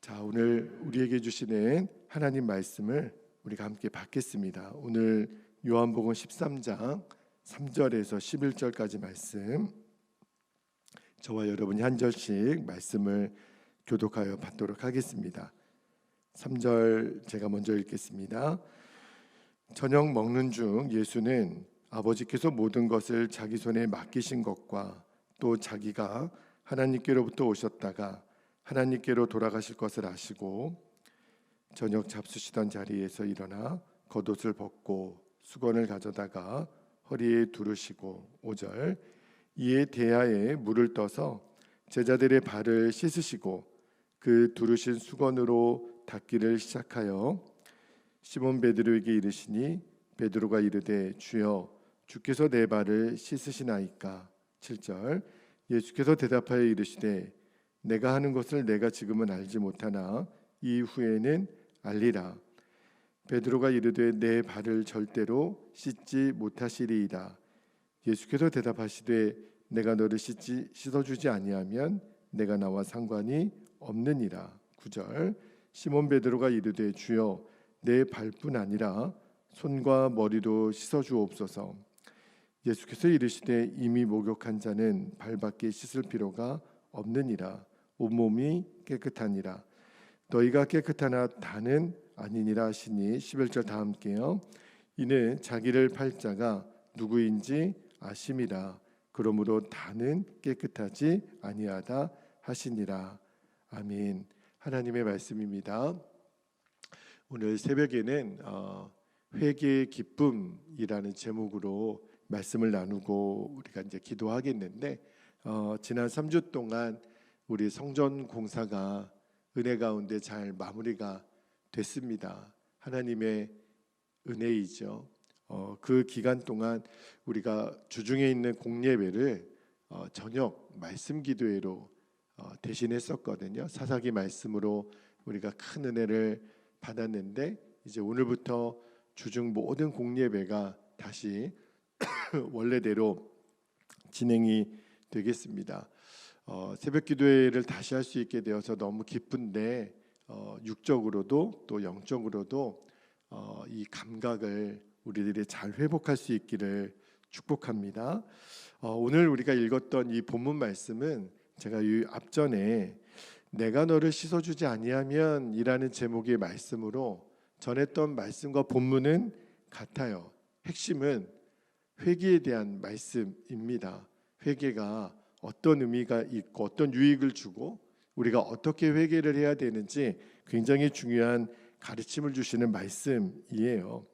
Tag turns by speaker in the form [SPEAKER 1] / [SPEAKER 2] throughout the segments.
[SPEAKER 1] 자, 오늘 우리에게 주시는 하나님 말씀을 우리가 함께 받겠습니다. 오늘 요한복음 13장 3절에서 11절까지 말씀, 저와 여러분이 한 절씩 말씀을 교독하여 받도록 하겠습니다. 3절 제가 먼저 읽겠습니다. 저녁 먹는 중 예수는 아버지께서 모든 것을 자기 손에 맡기신 것과 또 자기가 하나님께로부터 오셨다가 하나님께로 돌아가실 것을 아시고 저녁 잡수시던 자리에서 일어나 겉옷을 벗고 수건을 가져다가 허리에 두르시고 5절 이에 대야에 물을 떠서 제자들의 발을 씻으시고 그 두르신 수건으로 닦기를 시작하여 시몬 베드로에게 이르시니 베드로가 이르되 주여 주께서 내 발을 씻으시나이까. 7절 예수께서 대답하여 이르시되 내가 하는 것을 내가 지금은 알지 못하나 이후에는 알리라. 베드로가 이르되 내 발을 절대로 씻지 못하시리이다. 예수께서 대답하시되 내가 너를 씻어주지 아니하면 내가 나와 상관이 없느니라. 9절 시몬 베드로가 이르되 주여 내 발뿐 아니라 손과 머리도 씻어주옵소서. 예수께서 이르시되 이미 목욕한 자는 발밖에 씻을 필요가 없느니라. 온몸이 깨끗하니라. 너희가 깨끗하나 다는 아니니라 하시니 11절 다 함께요. 이는 자기를 팔 자가 누구인지 아심이라. 그러므로 다는 깨끗하지 아니하다 하시니라. 아멘. 하나님의 말씀입니다. 오늘 새벽에는 회개의 기쁨이라는 제목으로 말씀을 나누고 우리가 이제 기도하겠는데 지난 3주 동안 우리 성전 공사가 은혜 가운데 잘 마무리가 됐습니다. 하나님의 은혜이죠. 그 기간 동안 우리가 주중에 있는 공예배를 저녁 말씀 기도회로 대신했었거든요. 사사기 말씀으로 우리가 큰 은혜를 받았는데 이제 오늘부터 주중 모든 공예배가 다시 원래대로 진행이 되겠습니다. 새벽 기도회를 다시 할 수 있게 되어서 너무 기쁜데 육적으로도 또 영적으로도 이 감각을 우리들이 잘 회복할 수 있기를 축복합니다. 오늘 우리가 읽었던 이 본문 말씀은 제가 이 앞전에 내가 너를 씻어주지 아니하면 이라는 제목의 말씀으로 전했던 말씀과 본문은 같아요. 핵심은 회개에 대한 말씀입니다. 회개가 어떤 의미가 있고 어떤 유익을 주고 우리가 어떻게 회개를 해야 되는지 굉장히 중요한 가르침을 주시는 말씀이에요.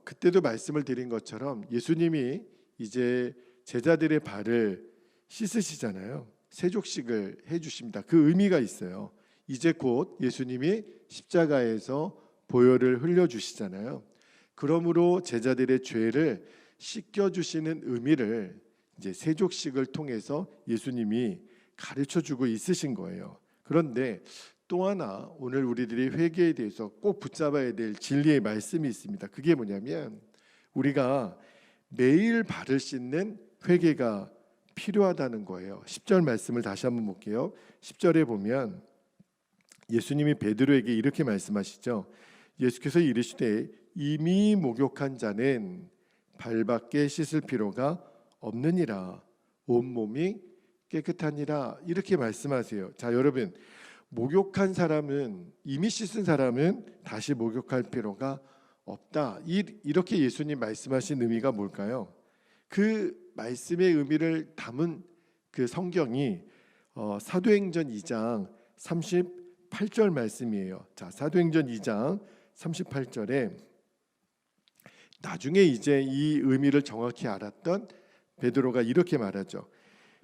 [SPEAKER 1] 그때도 말씀을 드린 것처럼 예수님이 이제 제자들의 발을 씻으시잖아요. 세족식을 해주십니다. 그 의미가 있어요. 이제 곧 예수님이 십자가에서 보혈을 흘려주시잖아요. 그러므로 제자들의 죄를 씻겨주시는 의미를 이제 세족식을 통해서 예수님이 가르쳐주고 있으신 거예요. 그런데 또 하나 오늘 우리들이 회개에 대해서 꼭 붙잡아야 될 진리의 말씀이 있습니다. 그게 뭐냐면 우리가 매일 발을 씻는 회개가 필요하다는 거예요. 10절 말씀을 다시 한번 볼게요. 10절에 보면 예수님이 베드로에게 이렇게 말씀하시죠. 예수께서 이르시되 이미 목욕한 자는 발밖에 씻을 필요가 없느니라. 온몸이 깨끗하니라. 이렇게 말씀하세요. 자, 여러분, 목욕한 사람은 이미 씻은 사람은 다시 목욕할 필요가 없다. 이렇게 예수님 말씀하신 의미가 뭘까요? 그 말씀의 의미를 담은 그 성경이 사도행전 2장 38절 말씀이에요. 자, 사도행전 2장 38절에 나중에 이제 이 의미를 정확히 알았던 베드로가 이렇게 말하죠.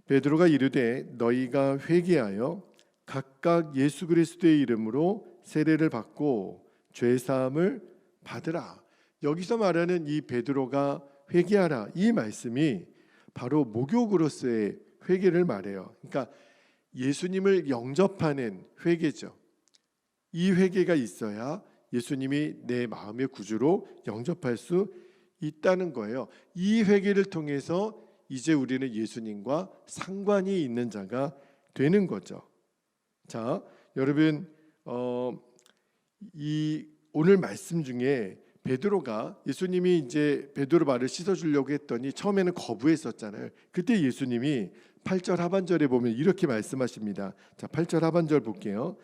[SPEAKER 1] 베드로가 이르되 너희가 회개하여 각각 예수 그리스도의 이름으로 세례를 받고 죄 사함을 받으라. 여기서 말하는 이 베드로가 회개하라, 이 말씀이 바로 목욕으로서의 회개를 말해요. 그러니까 예수님을 영접하는 회개죠. 이 회개가 있어야 예수님이 내 마음의 구주로 영접할 수 있다는 거예요. 이 회개를 통해서 이제 우리는 예수님과 상관이 있는 자가 되는 거죠. 자, 여러분 이 오늘 말씀 중에 베드로가 예수님이 이제 베드로 발을 씻어주려고 했더니 처음에는 거부했었잖아요. 그때 예수님이 8절 하반절에 보면 이렇게 말씀하십니다. 자, 8절 하반절 볼게요.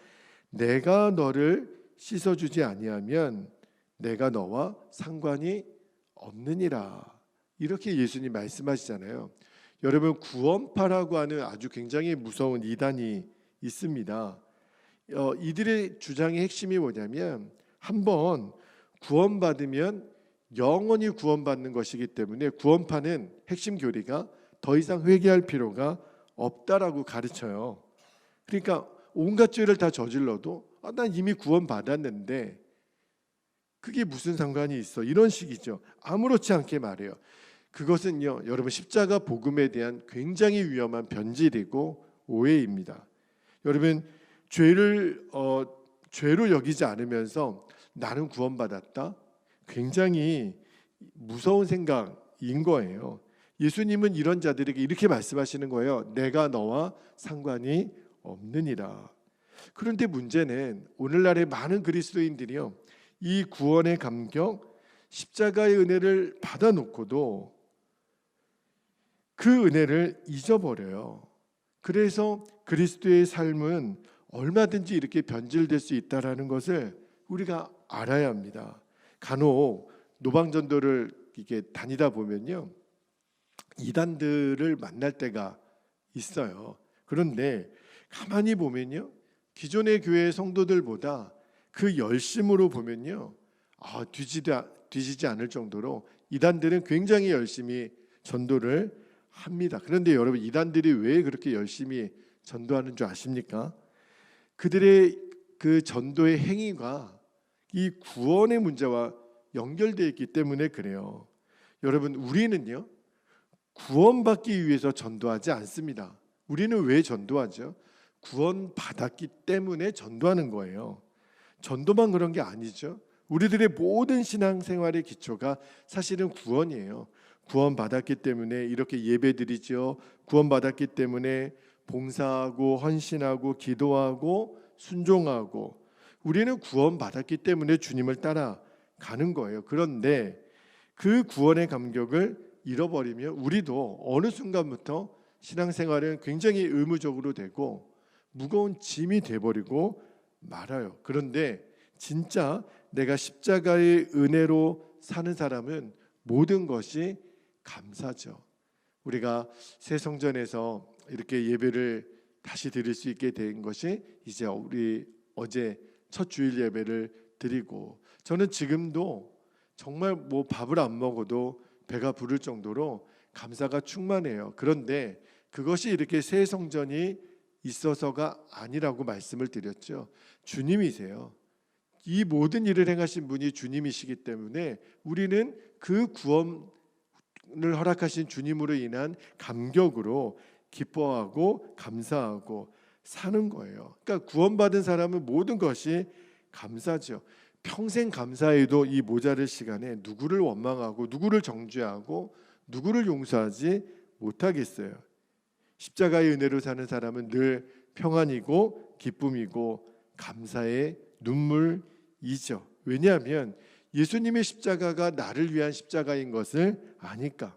[SPEAKER 1] 내가 너를 씻어주지 아니하면 내가 너와 상관이 없느니라. 이렇게 예수님 말씀하시잖아요. 여러분 구원파라고 하는 아주 굉장히 무서운 이단이 있습니다. 이들의 주장의 핵심이 뭐냐면 한번 구원받으면 영원히 구원받는 것이기 때문에 구원파는 핵심 교리가 더 이상 회개할 필요가 없다라고 가르쳐요. 그러니까 온갖 죄를 다 저질러도 난 이미 구원받았는데 그게 무슨 상관이 있어? 이런 식이죠. 아무렇지 않게 말해요. 그것은요, 여러분 십자가 복음에 대한 굉장히 위험한 변질이고 오해입니다. 여러분 죄로 여기지 않으면서 나는 구원받았다? 굉장히 무서운 생각인 거예요. 예수님은 이런 자들에게 이렇게 말씀하시는 거예요. 내가 너와 상관이 없느니라. 그런데 문제는 오늘날의 많은 그리스도인들이요, 이 구원의 감격, 십자가의 은혜를 받아놓고도 그 은혜를 잊어버려요. 그래서 그리스도의 삶은 얼마든지 이렇게 변질될 수 있다라는 것을 우리가 알아야 합니다. 간혹 노방전도를 이게 다니다 보면요, 이단들을 만날 때가 있어요. 그런데 가만히 보면요, 기존의 교회 성도들보다 그 열심으로 보면요, 뒤지지 않을 정도로 이단들은 굉장히 열심히 전도를 합니다. 그런데 여러분 이단들이 왜 그렇게 열심히 전도하는 줄 아십니까? 그들의 그 전도의 행위가 이 구원의 문제와 연결되어 있기 때문에 그래요. 여러분 우리는요, 구원받기 위해서 전도하지 않습니다. 우리는 왜 전도하죠? 구원받았기 때문에 전도하는 거예요. 전도만 그런 게 아니죠. 우리들의 모든 신앙생활의 기초가 사실은 구원이에요. 구원받았기 때문에 이렇게 예배드리죠. 구원받았기 때문에 봉사하고 헌신하고 기도하고 순종하고, 우리는 구원받았기 때문에 주님을 따라가는 거예요. 그런데 그 구원의 감격을 잃어버리면 우리도 어느 순간부터 신앙생활은 굉장히 의무적으로 되고 무거운 짐이 돼버리고 말아요. 그런데 진짜 내가 십자가의 은혜로 사는 사람은 모든 것이 감사죠. 우리가 새 성전에서 이렇게 예배를 다시 드릴 수 있게 된 것이 이제 우리 어제 첫 주일 예배를 드리고, 저는 지금도 정말 뭐 밥을 안 먹어도 배가 부를 정도로 감사가 충만해요. 그런데 그것이 이렇게 새 성전이 있어서가 아니라고 말씀을 드렸죠. 주님이세요. 이 모든 일을 행하신 분이 주님이시기 때문에 우리는 그 구원을 허락하신 주님으로 인한 감격으로 기뻐하고 감사하고 사는 거예요. 그러니까 구원받은 사람은 모든 것이 감사죠. 평생 감사해도 이 모자랄 시간에 누구를 원망하고 누구를 정죄하고 누구를 용서하지 못하겠어요. 십자가의 은혜로 사는 사람은 늘 평안이고 기쁨이고 감사의 눈물이죠. 왜냐하면 예수님의 십자가가 나를 위한 십자가인 것을 아니까.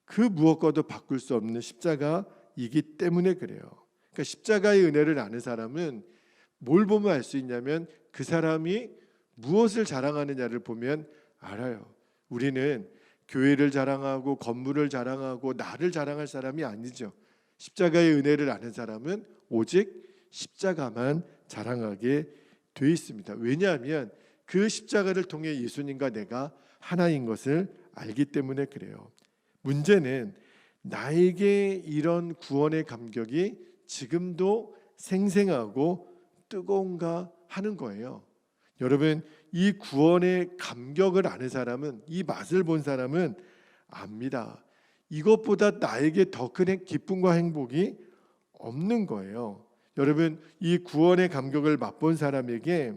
[SPEAKER 1] 그 무엇과도 바꿀 수 없는 십자가이기 때문에 그래요. 그러니까 십자가의 은혜를 아는 사람은 뭘 보면 알 수 있냐면 그 사람이 무엇을 자랑하느냐를 보면 알아요. 우리는 교회를 자랑하고 건물을 자랑하고 나를 자랑할 사람이 아니죠. 십자가의 은혜를 아는 사람은 오직 십자가만 자랑하게 돼 있습니다. 왜냐하면 그 십자가를 통해 예수님과 내가 하나인 것을 알기 때문에 그래요. 문제는 나에게 이런 구원의 감격이 지금도 생생하고 뜨거운가 하는 거예요. 여러분 이 구원의 감격을 아는 사람은, 이 맛을 본 사람은 압니다. 이것보다 나에게 더 큰 기쁨과 행복이 없는 거예요. 여러분 이 구원의 감격을 맛본 사람에게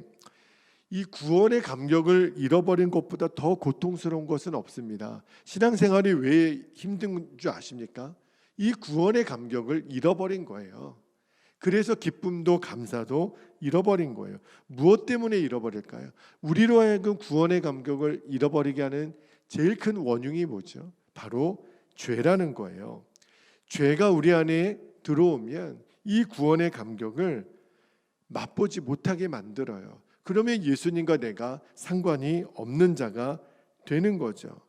[SPEAKER 1] 이 구원의 감격을 잃어버린 것보다 더 고통스러운 것은 없습니다. 신앙생활이 왜 힘든 줄 아십니까? 이 구원의 감격을 잃어버린 거예요. 그래서 기쁨도 감사도 잃어버린 거예요. 무엇 때문에 잃어버릴까요? 우리로 하여금 구원의 감격을 잃어버리게 하는 제일 큰 원흉이 뭐죠? 바로 죄라는 거예요. 죄가 우리 안에 들어오면 이 구원의 감격을 맛보지 못하게 만들어요. 그러면 예수님과 내가 상관이 없는 자가 되는 거죠.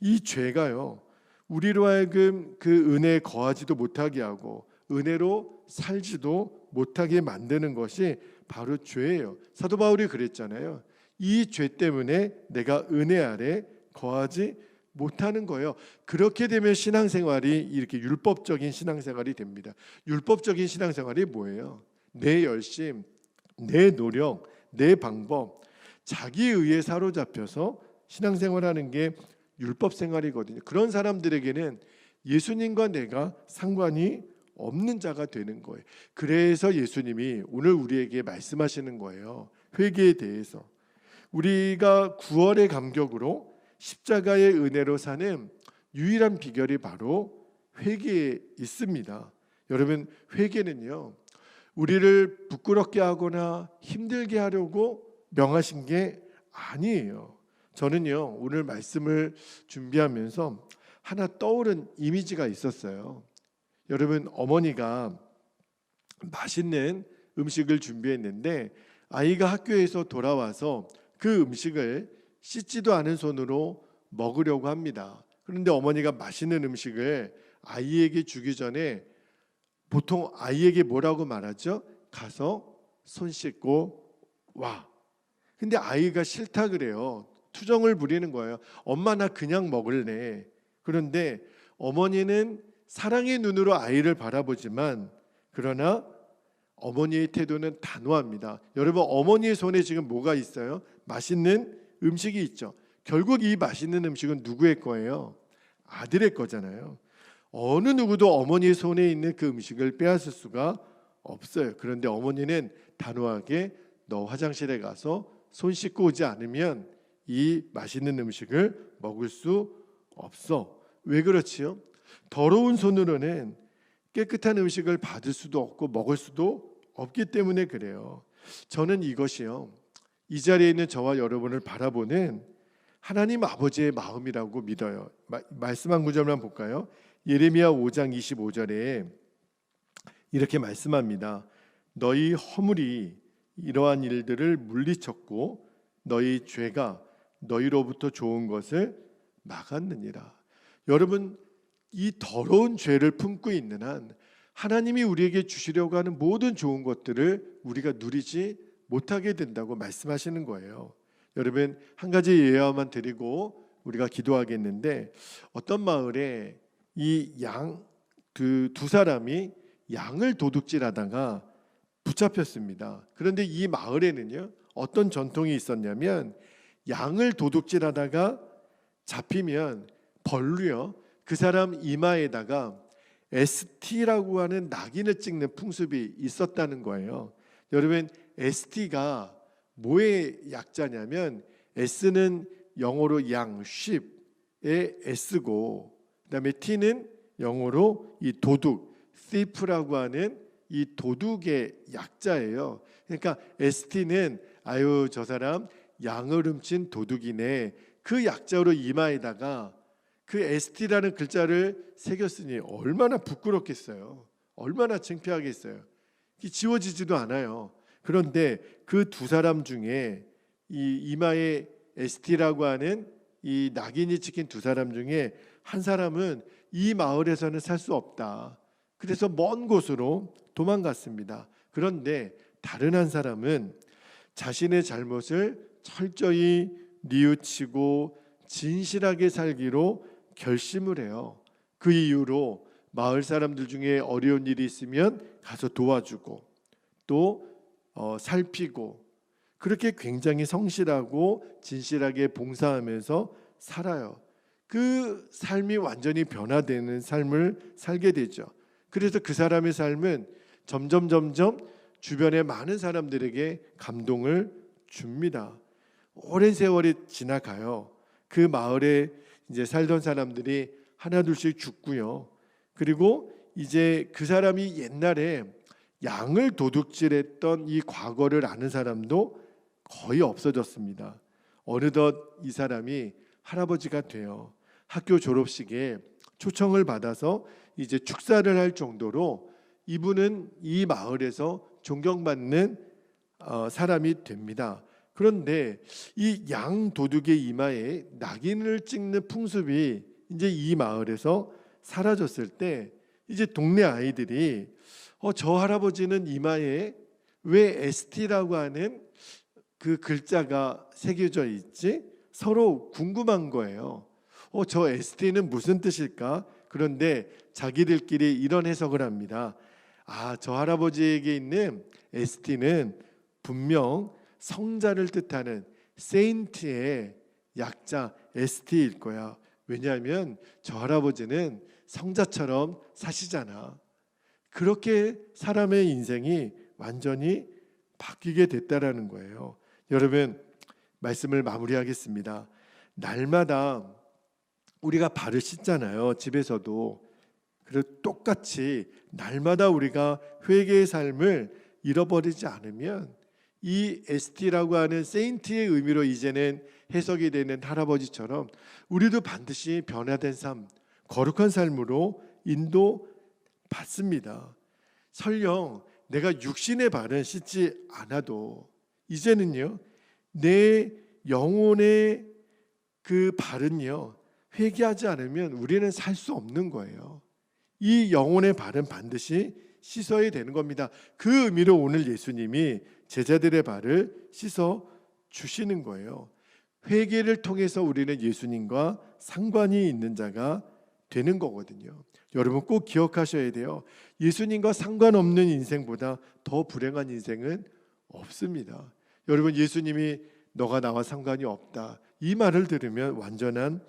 [SPEAKER 1] 이 죄가요, 우리로 하여금 그 은혜에 거하지도 못하게 하고 은혜로 살지도 못하게 만드는 것이 바로 죄예요. 사도 바울이 그랬잖아요. 이 죄 때문에 내가 은혜 아래 거하지 못하는 거예요. 그렇게 되면 신앙생활이 이렇게 율법적인 신앙생활이 됩니다. 율법적인 신앙생활이 뭐예요? 내 열심, 내 노력, 내 방법, 자기 의에 사로잡혀서 신앙생활하는 게 율법 생활이거든요. 그런 사람들에게는 예수님과 내가 상관이 없는 자가 되는 거예요. 그래서 예수님이 오늘 우리에게 말씀하시는 거예요. 회개에 대해서. 우리가 구원의 감격으로 십자가의 은혜로 사는 유일한 비결이 바로 회개에 있습니다. 여러분, 회개는요, 우리를 부끄럽게 하거나 힘들게 하려고 명하신 게 아니에요. 저는요, 오늘 말씀을 준비하면서 하나 떠오른 이미지가 있었어요. 여러분, 어머니가 맛있는 음식을 준비했는데 아이가 학교에서 돌아와서 그 음식을 씻지도 않은 손으로 먹으려고 합니다. 그런데 어머니가 맛있는 음식을 아이에게 주기 전에 보통 아이에게 뭐라고 말하죠? 가서 손 씻고 와. 근데 아이가 싫다 그래요. 투정을 부리는 거예요. 엄마, 나 그냥 먹을래. 그런데 어머니는 사랑의 눈으로 아이를 바라보지만 그러나 어머니의 태도는 단호합니다. 여러분, 어머니의 손에 지금 뭐가 있어요? 맛있는 음식이 있죠. 결국 이 맛있는 음식은 누구의 거예요? 아들의 거잖아요. 어느 누구도 어머니의 손에 있는 그 음식을 빼앗을 수가 없어요. 그런데 어머니는 단호하게 너 화장실에 가서 손 씻고 오지 않으면 이 맛있는 음식을 먹을 수 없어. 왜 그렇지요? 더러운 손으로는 깨끗한 음식을 받을 수도 없고 먹을 수도 없기 때문에 그래요. 저는 이것이요, 이 자리에 있는 저와 여러분을 바라보는 하나님 아버지의 마음이라고 믿어요. 말씀 한 구절만 볼까요? 예레미야 5장 25절에 이렇게 말씀합니다. 너희 허물이 이러한 일들을 물리쳤고 너희 죄가 너희로부터 좋은 것을 막았느니라. 여러분, 이 더러운 죄를 품고 있는 한 하나님이 우리에게 주시려고 하는 모든 좋은 것들을 우리가 누리지 못하게 된다고 말씀하시는 거예요. 여러분, 한 가지 예화만 드리고 우리가 기도하겠는데, 어떤 마을에 이 두 사람이 양을 도둑질하다가 붙잡혔습니다. 그런데 이 마을에는요, 어떤 전통이 있었냐면 양을 도둑질하다가 잡히면 벌로요, 그 사람 이마에다가 ST라고 하는 낙인을 찍는 풍습이 있었다는 거예요. 여러분, ST가 뭐의 약자냐면 S는 영어로 양, sheep의 S고, 그다음에 T는 영어로 이 도둑, thief라고 하는 이 도둑의 약자예요. 그러니까 ST는 아유, 저 사람 양을 훔친 도둑이네. 그 약자로 이마에다가 그 ST라는 글자를 새겼으니 얼마나 부끄럽겠어요. 얼마나 창피하겠어요. 지워지지도 않아요. 그런데 그 두 사람 중에 이 이마에 ST라고 하는 이 낙인이 찍힌 두 사람 중에 한 사람은 이 마을에서는 살 수 없다. 그래서 먼 곳으로 도망갔습니다. 그런데 다른 한 사람은 자신의 잘못을 철저히 뉘우치고 진실하게 살기로 결심을 해요. 그 이후로 마을 사람들 중에 어려운 일이 있으면 가서 도와주고 또 살피고, 그렇게 굉장히 성실하고 진실하게 봉사하면서 살아요. 그 삶이 완전히 변화되는 삶을 살게 되죠. 그래서 그 사람의 삶은 점점 주변의 많은 사람들에게 감동을 줍니다. 오랜 세월이 지나가요. 그 마을에 이제 살던 사람들이 하나둘씩 죽고요. 그리고 이제 그 사람이 옛날에 양을 도둑질했던 이 과거를 아는 사람도 거의 없어졌습니다. 어느덧 이 사람이 할아버지가 되어 학교 졸업식에 초청을 받아서 이제 축사를 할 정도로 이분은 이 마을에서 존경받는 사람이 됩니다. 그런데 이 양 도둑의 이마에 낙인을 찍는 풍습이 이제 이 마을에서 사라졌을 때 이제 동네 아이들이 저 할아버지는 이마에 왜 ST라고 하는 그 글자가 새겨져 있지? 서로 궁금한 거예요. 저 ST는 무슨 뜻일까? 그런데 자기들끼리 이런 해석을 합니다. 저 할아버지에게 있는 ST는 분명 성자를 뜻하는 세인트의 약자 ST일 거야. 왜냐하면 저 할아버지는 성자처럼 사시잖아. 그렇게 사람의 인생이 완전히 바뀌게 됐다라는 거예요. 여러분, 말씀을 마무리하겠습니다. 날마다 우리가 발을 씻잖아요. 집에서도. 그리고 똑같이 날마다 우리가 회개의 삶을 잃어버리지 않으면 이 ST라고 하는 세인트의 의미로 이제는 해석이 되는 할아버지처럼 우리도 반드시 변화된 삶, 거룩한 삶으로 인도받습니다. 설령 내가 육신의 발은 씻지 않아도 이제는요, 내 영혼의 그 발은요, 회개하지 않으면 우리는 살 수 없는 거예요. 이 영혼의 발은 반드시 씻어야 되는 겁니다. 그 의미로 오늘 예수님이 제자들의 발을 씻어 주시는 거예요. 회개를 통해서 우리는 예수님과 상관이 있는 자가 되는 거거든요. 여러분 꼭 기억하셔야 돼요. 예수님과 상관없는 인생보다 더 불행한 인생은 없습니다. 여러분, 예수님이 너가 나와 상관이 없다, 이 말을 들으면 완전한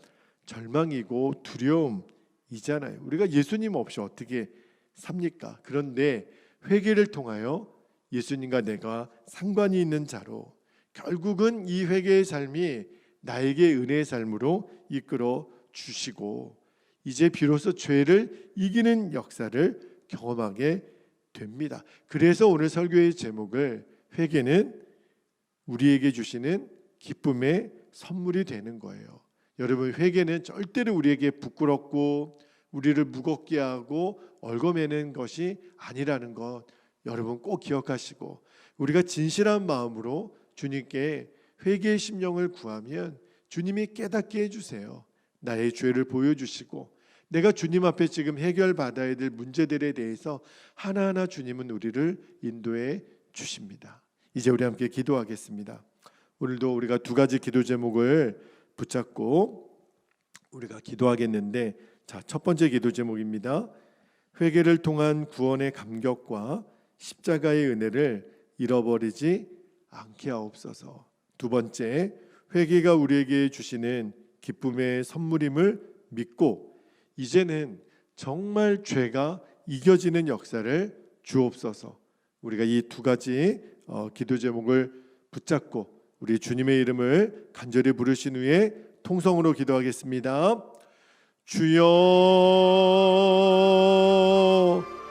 [SPEAKER 1] 절망이고 두려움이잖아요. 우리가 예수님 없이 어떻게 삽니까? 그런데 회개를 통하여 예수님과 내가 상관이 있는 자로, 결국은 이 회개의 삶이 나에게 은혜의 삶으로 이끌어 주시고 이제 비로소 죄를 이기는 역사를 경험하게 됩니다. 그래서 오늘 설교의 제목을 회개는 우리에게 주시는 기쁨의 선물이 되는 거예요. 여러분, 회개는 절대로 우리에게 부끄럽고 우리를 무겁게 하고 얽어매는 것이 아니라는 것 여러분 꼭 기억하시고, 우리가 진실한 마음으로 주님께 회개의 심령을 구하면 주님이 깨닫게 해주세요. 나의 죄를 보여주시고 내가 주님 앞에 지금 해결받아야 될 문제들에 대해서 하나하나 주님은 우리를 인도해 주십니다. 이제 우리 함께 기도하겠습니다. 오늘도 우리가 두 가지 기도 제목을 붙잡고 우리가 기도하겠는데, 첫 번째 기도 제목입니다. 회개를 통한 구원의 감격과 십자가의 은혜를 잃어버리지 않게 하옵소서. 두 번째, 회개가 우리에게 주시는 기쁨의 선물임을 믿고 이제는 정말 죄가 이겨지는 역사를 주옵소서. 우리가 이 두 가지 기도 제목을 붙잡고 우리 주님의 이름을 간절히 부르신 후에 통성으로 기도하겠습니다. 주여